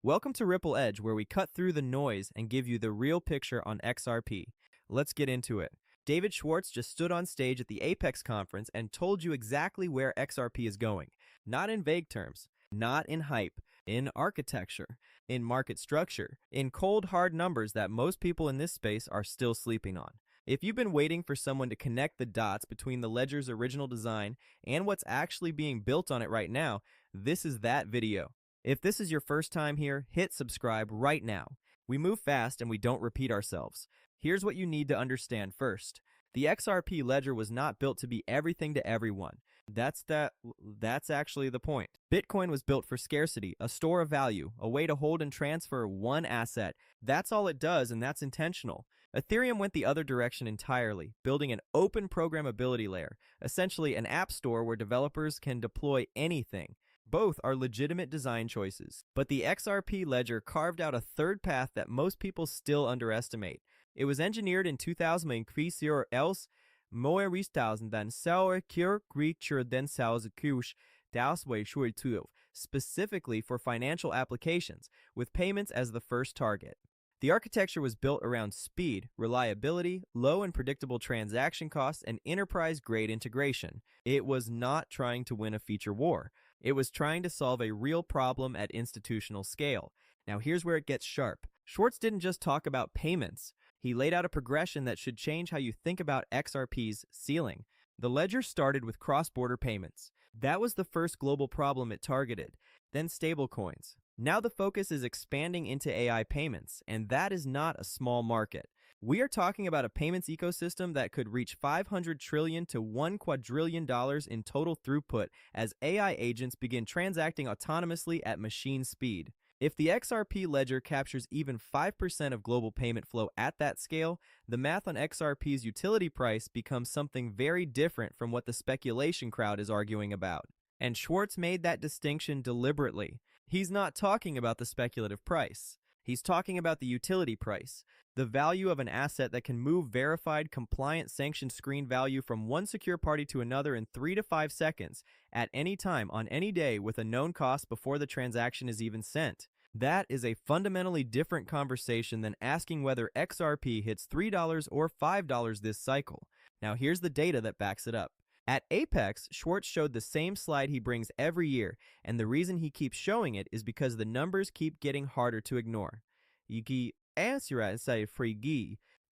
Welcome to Ripple Edge, where we cut through the noise and give you the real picture on XRP. Let's get into it. David Schwartz just stood on stage at the Apex conference and told you exactly where XRP is going. Not in vague terms, not in hype, in architecture, in market structure, in cold hard numbers that most people in this space are still sleeping on. If you've been waiting for someone to connect the dots between the ledger's original design and what's actually being built on it right now, this is that video. If this is your first time here, hit subscribe right now. We move fast and we don't repeat ourselves. Here's what you need to understand first. The XRP ledger was not built to be everything to everyone. That's actually the point. Bitcoin was built for scarcity, a store of value, a way to hold and transfer one asset. That's all it does, and that's intentional. Ethereum went the other direction entirely, building an open programmability layer, essentially an app store where developers can deploy anything. Both are legitimate design choices, but the XRP ledger carved out a third path that most people still underestimate. It was engineered in 2004 else Moeristausen den sauer Kirkricher den Sauerkusch das way 12, specifically for financial applications, with payments as the first target. The architecture was built around speed, reliability, low and predictable transaction costs, and enterprise-grade integration. It was not trying to win a feature war. It was trying to solve a real problem at institutional scale. Now here's where it gets sharp. Schwartz didn't just talk about payments. He laid out a progression that should change how you think about XRP's ceiling. The ledger started with cross-border payments. That was the first global problem it targeted. Then stablecoins. Now the focus is expanding into AI payments, and that is not a small market. We are talking about a payments ecosystem that could reach $500 trillion to $1 quadrillion in total throughput as AI agents begin transacting autonomously at machine speed. If the XRP ledger captures even 5% of global payment flow at that scale, the math on XRP's utility price becomes something very different from what the speculation crowd is arguing about. And Schwartz made that distinction deliberately. He's not talking about the speculative price. He's talking about the utility price, the value of an asset that can move verified, compliant, sanctioned screen value from one secure party to another in 3 to 5 seconds, at any time, on any day, with a known cost before the transaction is even sent. That is a fundamentally different conversation than asking whether XRP hits $3 or $5 this cycle. Now here's the data that backs it up. At Apex, Schwartz showed the same slide he brings every year, and the reason he keeps showing it is because the numbers keep getting harder to ignore. The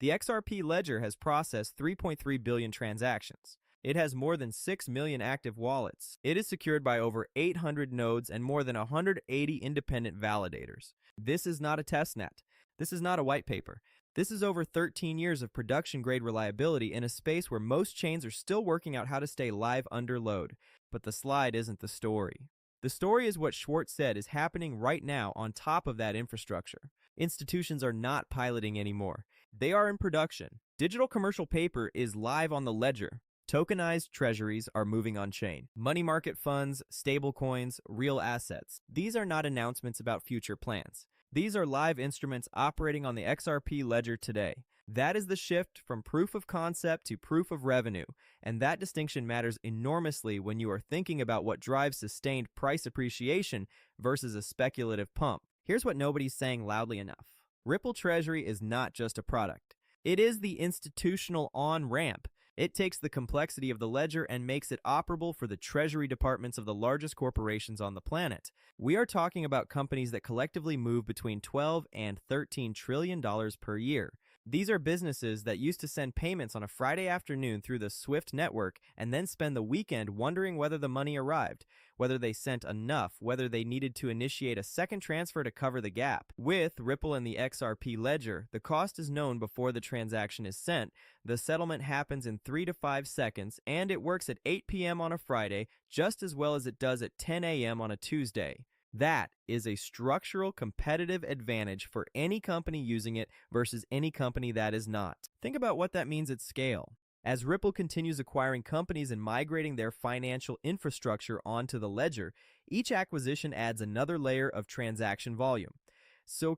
XRP ledger has processed 3.3 billion transactions. It has more than 6 million active wallets. It is secured by over 800 nodes and more than 180 independent validators. This is not a testnet. This is not a white paper. This is over 13 years of production-grade reliability in a space where most chains are still working out how to stay live under load. But the slide isn't the story. The story is what Schwartz said is happening right now on top of that infrastructure. Institutions are not piloting anymore. They are in production. Digital commercial paper is live on the ledger. Tokenized treasuries are moving on-chain. Money market funds, stablecoins, real assets. These are not announcements about future plans. These are live instruments operating on the XRP ledger today. That is the shift from proof of concept to proof of revenue, and that distinction matters enormously when you are thinking about what drives sustained price appreciation versus a speculative pump. Here's what nobody's saying loudly enough. Ripple Treasury is not just a product. It is the institutional on-ramp. It takes the complexity of the ledger and makes it operable for the treasury departments of the largest corporations on the planet. We are talking about companies that collectively move between $12 and $13 trillion per year. These are businesses that used to send payments on a Friday afternoon through the SWIFT network and then spend the weekend wondering whether the money arrived, whether they sent enough, whether they needed to initiate a second transfer to cover the gap. With Ripple and the XRP ledger, the cost is known before the transaction is sent, the settlement happens in 3 to 5 seconds, and it works at 8 p.m. on a Friday just as well as it does at 10 a.m. on a Tuesday. That is a structural competitive advantage for any company using it versus any company that is not. Think about what that means at scale. As Ripple continues acquiring companies and migrating their financial infrastructure onto the ledger, each acquisition adds another layer of transaction volume. So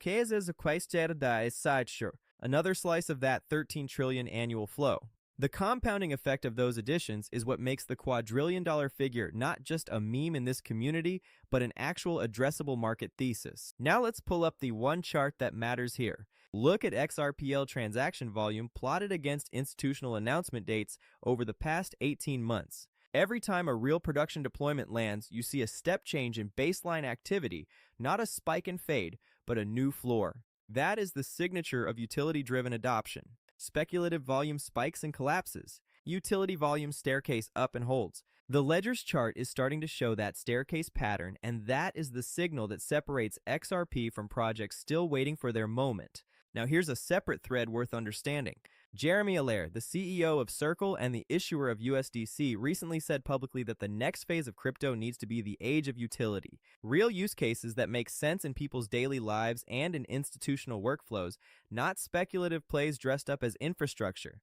another slice of that 13 trillion annual flow. The compounding effect of those additions is what makes the quadrillion-dollar figure not just a meme in this community, but an actual addressable market thesis. Now let's pull up the one chart that matters here. Look at XRPL transaction volume plotted against institutional announcement dates over the past 18 months. Every time a real production deployment lands, you see a step change in baseline activity, not a spike and fade, but a new floor. That is the signature of utility-driven adoption. Speculative volume spikes and collapses. Utility volume staircase up and holds. The ledger's chart is starting to show that staircase pattern, and that is the signal that separates XRP from projects still waiting for their moment. Now here's a separate thread worth understanding. Jeremy Allaire, the CEO of Circle and the issuer of USDC, recently said publicly that the next phase of crypto needs to be the age of utility. Real use cases that make sense in people's daily lives and in institutional workflows, not speculative plays dressed up as infrastructure.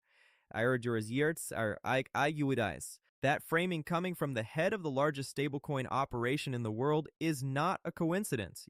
That framing coming from the head of the largest stablecoin operation in the world is not a coincidence.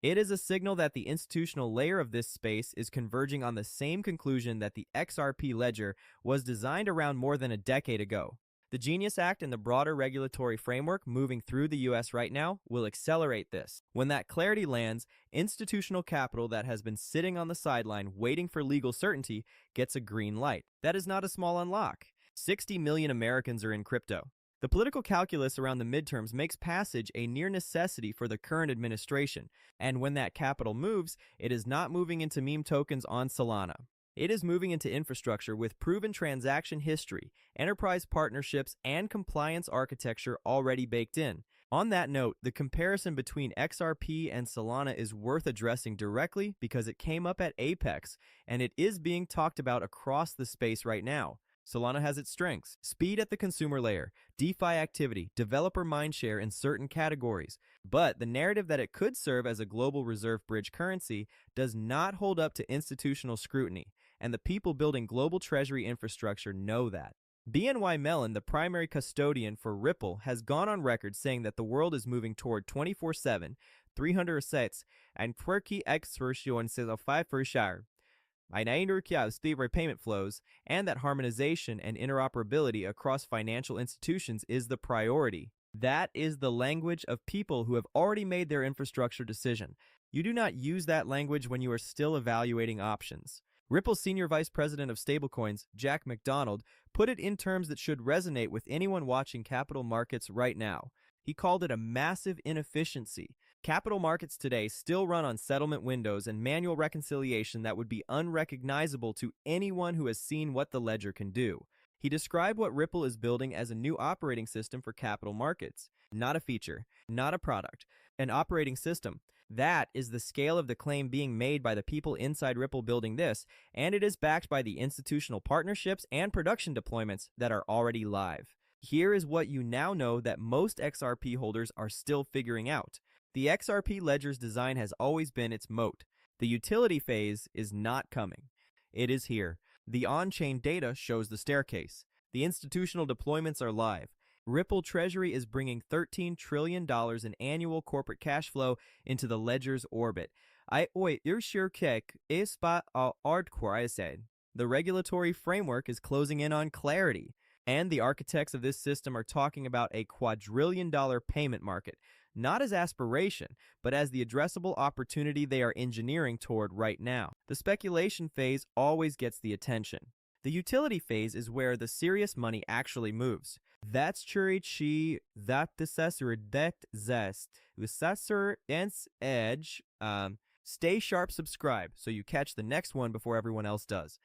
It is a signal that the institutional layer of this space is converging on the same conclusion that the XRP ledger was designed around more than a decade ago. The Genius Act and the broader regulatory framework moving through the US right now will accelerate this. When that clarity lands, institutional capital that has been sitting on the sideline waiting for legal certainty gets a green light. That is not a small unlock. 60 million Americans are in crypto. The political calculus around the midterms makes passage a near necessity for the current administration, and when that capital moves, it is not moving into meme tokens on Solana. It is moving into infrastructure with proven transaction history, enterprise partnerships, and compliance architecture already baked in. On that note, the comparison between XRP and Solana is worth addressing directly because it came up at Apex, and it is being talked about across the space right now. Solana has its strengths: speed at the consumer layer, DeFi activity, developer mindshare in certain categories. But the narrative that it could serve as a global reserve bridge currency does not hold up to institutional scrutiny, and the people building global treasury infrastructure know that. BNY Mellon, the primary custodian for Ripple, has gone on record saying that the world is moving toward 24/7, 300 assets, and quirky exversions of 5 share. Steve repayment flows, and that harmonization and interoperability across financial institutions is the priority. That is the language of people who have already made their infrastructure decision. You do not use that language when you are still evaluating options. Ripple's senior vice president of stablecoins, Jack McDonald, put it in terms that should resonate with anyone watching capital markets right now. He called it a massive inefficiency. Capital markets today still run on settlement windows and manual reconciliation that would be unrecognizable to anyone who has seen what the ledger can do. He described what Ripple is building as a new operating system for capital markets. Not a feature, not a product, an operating system. That is the scale of the claim being made by the people inside Ripple building this, and it is backed by the institutional partnerships and production deployments that are already live. Here is what you now know that most XRP holders are still figuring out. The XRP ledger's design has always been its moat. The utility phase is not coming. It is here. The on-chain data shows the staircase. The institutional deployments are live. Ripple Treasury is bringing $13 trillion in annual corporate cash flow into the ledger's orbit. The regulatory framework is closing in on clarity, and the architects of this system are talking about a quadrillion-dollar payment market, not as aspiration, but as the addressable opportunity they are engineering toward right now. The speculation phase always gets the attention. The utility phase is where the serious money actually moves. That's churichi that decessor det zest. Usasur ends edge. Stay sharp, subscribe, so you catch the next one before everyone else does.